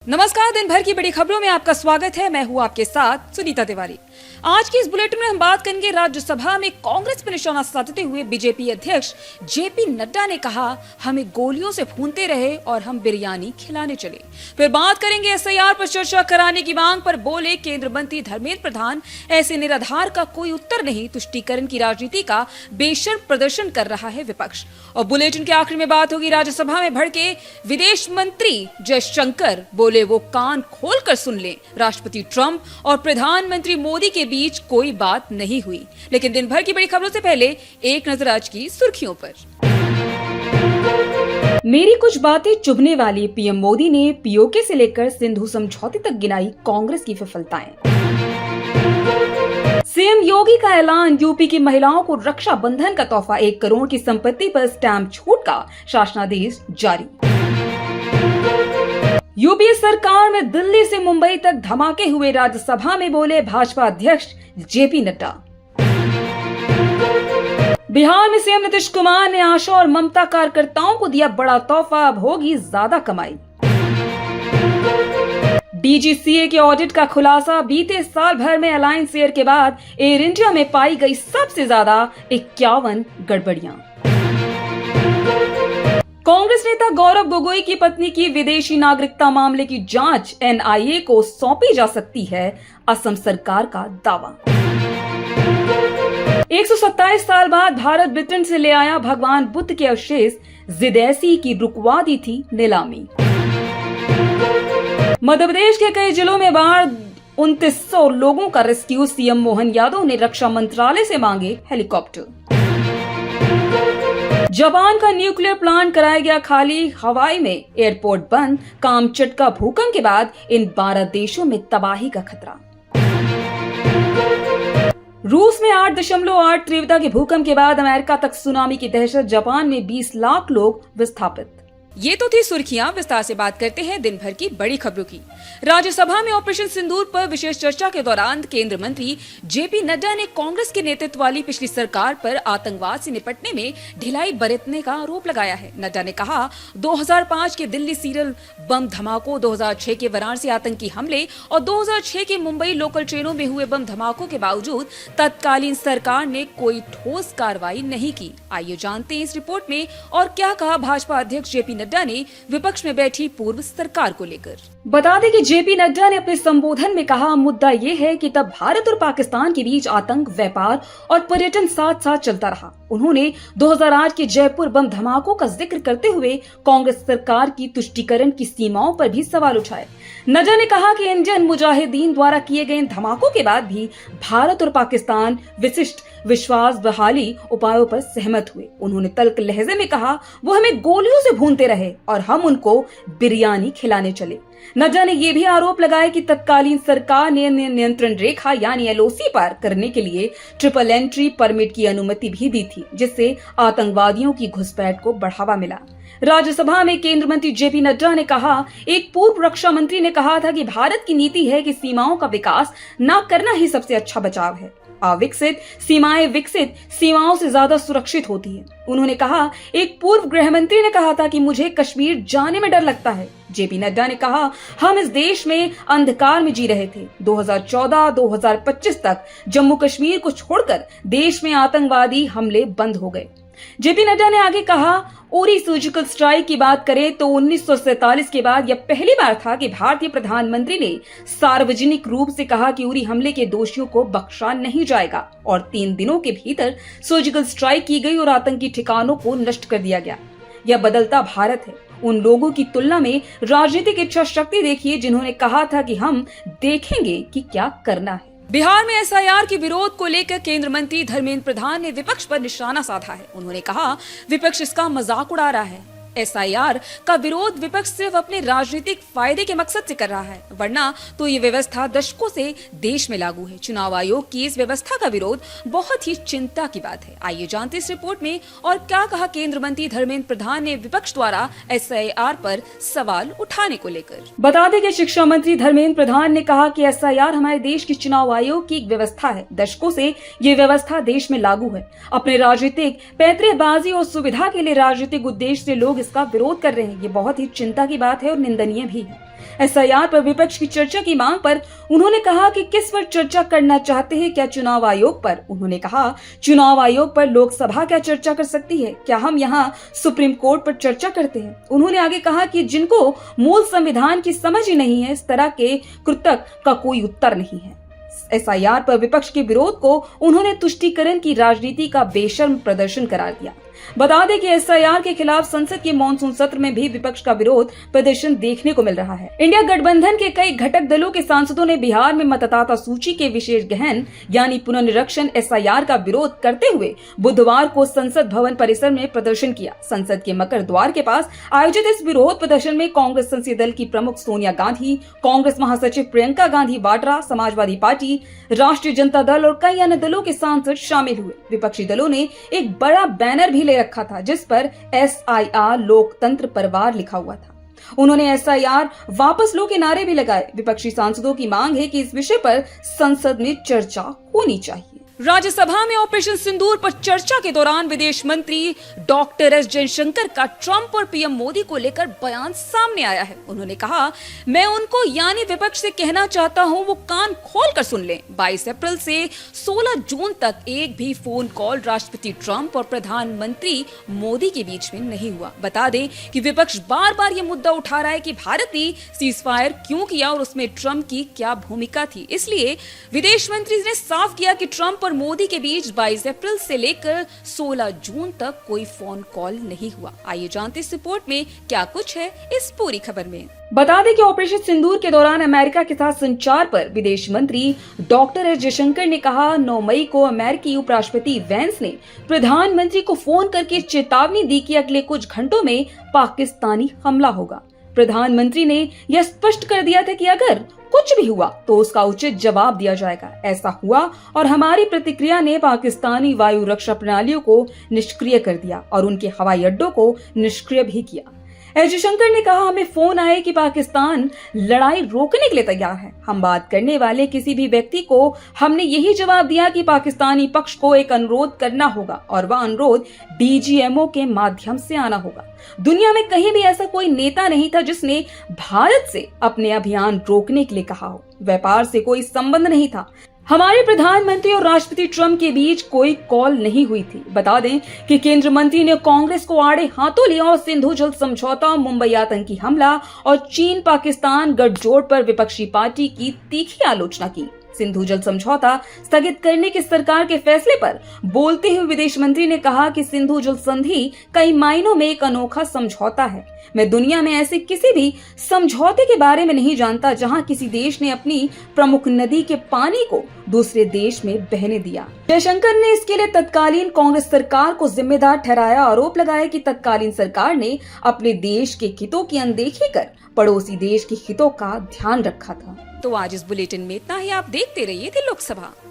नमस्कार। दिन भर की बड़ी खबरों में आपका स्वागत है। मैं हूं आपके साथ सुनीता तिवारी। आज की इस बुलेटिन में हम बात करेंगे राज्यसभा में कांग्रेस पर निशाना साधते हुए बीजेपी अध्यक्ष जेपी नड्डा ने कहा, हमें गोलियों से भूनते रहे और हम बिरयानी खिलाने चले। फिर बात करेंगे एसआईआर पर चर्चा कराने की मांग पर बोले केंद्र मंत्री धर्मेंद्र प्रधान, ऐसे निराधार का कोई उत्तर नहीं, तुष्टीकरण की राजनीति का बेशर्म प्रदर्शन कर रहा है विपक्ष। और बुलेटिन के आखिर में बात होगी राज्यसभा में भड़के विदेश मंत्री जयशंकर, बोले वो कान खोलकर सुन लें, राष्ट्रपति ट्रंप और प्रधानमंत्री मोदी के बीच कोई बात नहीं हुई। लेकिन दिन भर की बड़ी खबरों से पहले एक नजर आज की सुर्खियों पर। मेरी कुछ बातें चुभने वाली, पीएम मोदी ने पीओके से लेकर सिंधु समझौते तक गिनाई कांग्रेस की विफलताएं। सीएम योगी का ऐलान, यूपी की महिलाओं को रक्षा बंधन का तोहफा, 1 करोड़ की संपत्ति पर स्टैंप छूट का शासनादेश जारी। यूपीए सरकार में दिल्ली से मुंबई तक धमाके हुए, राज्यसभा में बोले भाजपा अध्यक्ष जेपी नड्डा। बिहार में सीएम नीतीश कुमार ने आशा और ममता कार्यकर्ताओं को दिया बड़ा तोहफा, अब होगी ज्यादा कमाई। डीजीसीए के ऑडिट का खुलासा, बीते साल भर में अलायंस एयर के बाद एयर इंडिया में पाई गई सबसे ज्यादा 51 गड़बड़ियां। कांग्रेस नेता गौरव गोगोई की पत्नी की विदेशी नागरिकता मामले की जांच एनआईए को सौंपी जा सकती है, असम सरकार का दावा। 127 साल बाद भारत ब्रिटेन से ले आया भगवान बुद्ध के अवशेष, जिद ऐसी की रुकवा दी थी नीलामी। मध्य प्रदेश के कई जिलों में बाढ़, 2900 लोगों का रेस्क्यू, सीएम मोहन यादव ने रक्षा मंत्रालय से मांगे हेलीकॉप्टर। जापान का न्यूक्लियर प्लांट कराया गया खाली, हवाई में एयरपोर्ट बंद, काम चटका भूकंप के बाद इन 12 देशों में तबाही का खतरा। रूस में 8.8 तीव्रता के भूकंप के बाद अमेरिका तक सुनामी की दहशत, जापान में 20 लाख लोग विस्थापित। ये तो थी सुर्खियां। विस्तार से बात करते हैं दिन भर की बड़ी खबरों की। राज्यसभा में ऑपरेशन सिंदूर पर विशेष चर्चा के दौरान केंद्र मंत्री जेपी नड्डा ने कांग्रेस के नेतृत्व वाली पिछली सरकार पर आतंकवाद से निपटने में ढिलाई बरतने का आरोप लगाया है। नड्डा ने कहा, 2005 के दिल्ली सीरियल बम धमाकों, 2006 के वाराणसी आतंकी हमले और 2006 के मुंबई लोकल ट्रेनों में हुए बम धमाकों के बावजूद तत्कालीन सरकार ने कोई ठोस कार्रवाई नहीं की। आइए जानते हैं इस रिपोर्ट में और क्या कहा भाजपा अध्यक्ष जेपी नड्डा ने विपक्ष में बैठी पूर्व सरकार को लेकर। बता दें कि जेपी नड्डा ने अपने संबोधन में कहा, मुद्दा ये है कि तब भारत और पाकिस्तान के बीच आतंक, व्यापार और पर्यटन साथ साथ चलता रहा। उन्होंने 2008 के जयपुर बम धमाकों का जिक्र करते हुए कांग्रेस सरकार की तुष्टीकरण की सीमाओं पर भी सवाल उठाए। नड्डा ने कहा कि इंडियन मुजाहिदीन द्वारा किए गए धमाकों के बाद भी भारत और पाकिस्तान विशिष्ट विश्वास बहाली उपायों पर सहमत हुए। उन्होंने तल्ख लहजे में कहा, वो हमें गोलियों से भूनते रहे और हम उनको बिरयानी खिलाने चले। नड्डा ने यह भी आरोप लगाया कि तत्कालीन सरकार ने नियंत्रण रेखा यानी एलओसी पार करने के लिए ट्रिपल एंट्री परमिट की अनुमति भी दी थी, जिससे आतंकवादियों की घुसपैठ को बढ़ावा मिला। राज्यसभा में केंद्रीय मंत्री जेपी नड्डा ने कहा, एक पूर्व रक्षा मंत्री ने कहा था कि भारत की नीति है कि सीमाओं का विकास न करना ही सबसे अच्छा बचाव है। अविकसित सीमाएं विकसित सीमाओं से ज्यादा सुरक्षित होती है। उन्होंने कहा, एक पूर्व गृह मंत्री ने कहा था कि मुझे कश्मीर जाने में डर लगता है। जेपी नड्डा ने कहा, हम इस देश में अंधकार में जी रहे थे। 2014-2025 तक जम्मू कश्मीर को छोड़कर देश में आतंकवादी हमले बंद हो गए। जेपी नड्डा ने आगे कहा, उरी सर्जिकल स्ट्राइक की बात करें तो 1947 के बाद यह पहली बार था कि भारतीय प्रधानमंत्री ने सार्वजनिक रूप से कहा कि उरी हमले के दोषियों को बख्शा नहीं जाएगा और 3 दिनों के भीतर सर्जिकल स्ट्राइक की गई और आतंकी ठिकानों को नष्ट कर दिया गया। यह बदलता भारत है। उन लोगों की तुलना में राजनीतिक इच्छा शक्ति देखिए जिन्होंने कहा था कि हम देखेंगे कि क्या करना है। बिहार में एसआईआर के विरोध को लेकर केंद्रीय मंत्री धर्मेंद्र प्रधान ने विपक्ष पर निशाना साधा है। उन्होंने कहा, विपक्ष इसका मजाक उड़ा रहा है। एसआईआर का विरोध विपक्ष सिर्फ अपने राजनीतिक फायदे के मकसद से कर रहा है, वरना तो ये व्यवस्था दशकों से देश में लागू है। चुनाव आयोग की इस व्यवस्था का विरोध बहुत ही चिंता की बात है। आइए जानते इस रिपोर्ट में और क्या कहा केंद्रीय मंत्री धर्मेंद्र प्रधान ने विपक्ष द्वारा एसआईआर पर सवाल उठाने को लेकर। बता दें कि शिक्षा मंत्री धर्मेंद्र प्रधान ने कहा कि एसआईआर हमारे देश के चुनाव आयोग की एक व्यवस्था है। दशकों से ये व्यवस्था देश में लागू है। अपने राजनीतिक पैंतरेबाजी और सुविधा के लिए राजनीतिक उद्देश्य से लोग इसका विरोध कर रहे हैं। ये बहुत ही चिंता की बात है और निंदनीय भी है। एसआईआर पर विपक्ष की चर्चा की मांग पर उन्होंने कहा कि किस पर चर्चा करना चाहते हैं, क्या चुनाव आयोग पर? उन्होंने कहा, चुनाव आयोग पर लोकसभा क्या चर्चा कर सकती है? क्या हम यहाँ सुप्रीम कोर्ट पर चर्चा करते हैं? उन्होंने आगे कहा कि जिनको मूल संविधान की समझ ही नहीं है, इस तरह के कृतक का कोई उत्तर नहीं है। एसआईआर पर विपक्ष के विरोध को उन्होंने तुष्टीकरण की राजनीति का बेशर्म प्रदर्शन करार दिया। बता दें कि एसआईआर के खिलाफ संसद के मॉनसून सत्र में भी विपक्ष का विरोध प्रदर्शन देखने को मिल रहा है। इंडिया गठबंधन के कई घटक दलों के सांसदों ने बिहार में मतदाता सूची के विशेष गहन यानी पुनर्निरीक्षण एसआईआर का विरोध करते हुए बुधवार को संसद भवन परिसर में प्रदर्शन किया। संसद के मकर द्वार के पास आयोजित इस विरोध प्रदर्शन में कांग्रेस संसदीय दल की प्रमुख सोनिया गांधी, कांग्रेस महासचिव प्रियंका गांधी वाड्रा, समाजवादी पार्टी, राष्ट्रीय जनता दल और कई अन्य दलों के सांसद शामिल हुए। विपक्षी दलों ने एक बड़ा बैनर भी ले रखा था जिस पर एसआईआर लोकतंत्र परवार लिखा हुआ था। उन्होंने एसआईआर वापस लो के नारे भी लगाए। विपक्षी सांसदों की मांग है कि इस विषय पर संसद में चर्चा होनी चाहिए। राज्यसभा में ऑपरेशन सिंदूर पर चर्चा के दौरान विदेश मंत्री डॉक्टर एस जयशंकर का ट्रंप और पीएम मोदी को लेकर बयान सामने आया है। उन्होंने कहा, मैं उनको यानी विपक्ष से कहना चाहता हूं वो कान खोल कर सुन लें। 22 अप्रैल से 16 जून तक एक भी फोन कॉल राष्ट्रपति ट्रंप और प्रधानमंत्री मोदी के बीच में नहीं हुआ। बता दें कि विपक्ष बार बार ये मुद्दा उठा रहा है कि भारत ने सीजफायर क्यों किया और उसमें ट्रंप की क्या भूमिका थी। इसलिए विदेश मंत्री ने साफ किया कि ट्रंप मोदी के बीच 22 अप्रैल से लेकर 16 जून तक कोई फोन कॉल नहीं हुआ। आइए जानते इस रिपोर्ट में क्या कुछ है इस पूरी खबर में। बता दें कि ऑपरेशन सिंदूर के दौरान अमेरिका के साथ संचार पर विदेश मंत्री डॉक्टर एस जयशंकर ने कहा, 9 मई को अमेरिकी उपराष्ट्रपति वेंस ने प्रधानमंत्री को फोन करके चेतावनी दी कि अगले कुछ घंटों में पाकिस्तानी हमला होगा। प्रधानमंत्री ने यह स्पष्ट कर दिया था कि अगर कुछ भी हुआ तो उसका उचित जवाब दिया जाएगा। ऐसा हुआ और हमारी प्रतिक्रिया ने पाकिस्तानी वायु रक्षा प्रणालियों को निष्क्रिय कर दिया और उनके हवाई अड्डों को निष्क्रिय भी किया। एस जयशंकर ने कहा, हमें फोन आए कि पाकिस्तान लड़ाई रोकने के लिए तैयार है। हम बात करने वाले किसी भी व्यक्ति को हमने यही जवाब दिया कि पाकिस्तानी पक्ष को एक अनुरोध करना होगा और वह अनुरोध डीजीएमओ के माध्यम से आना होगा। दुनिया में कहीं भी ऐसा कोई नेता नहीं था जिसने भारत से अपने अभियान रोकने के लिए कहा हो। व्यापार से कोई संबंध नहीं था। हमारे प्रधानमंत्री और राष्ट्रपति ट्रंप के बीच कोई कॉल नहीं हुई थी। बता दें कि केंद्रीय मंत्री ने कांग्रेस को आड़े हाथों लिया और सिंधु जल समझौता, मुंबई आतंकी हमला और चीन पाकिस्तान गठजोड़ पर विपक्षी पार्टी की तीखी आलोचना की। सिंधु जल समझौता स्थगित करने के सरकार के फैसले पर बोलते हुए विदेश मंत्री ने कहा कि सिंधु जल संधि कई मायनों में एक अनोखा समझौता है। मैं दुनिया में ऐसे किसी भी समझौते के बारे में नहीं जानता जहां किसी देश ने अपनी प्रमुख नदी के पानी को दूसरे देश में बहने दिया। जयशंकर ने इसके लिए तत्कालीन कांग्रेस सरकार को जिम्मेदार ठहराया। आरोप लगाया कि तत्कालीन सरकार ने अपने देश के हितों की अनदेखी कर पड़ोसी देश के हितों का ध्यान रखा था। तो आज इस बुलेटिन में इतना ही। आप देखते रहिए थे लोकसभा।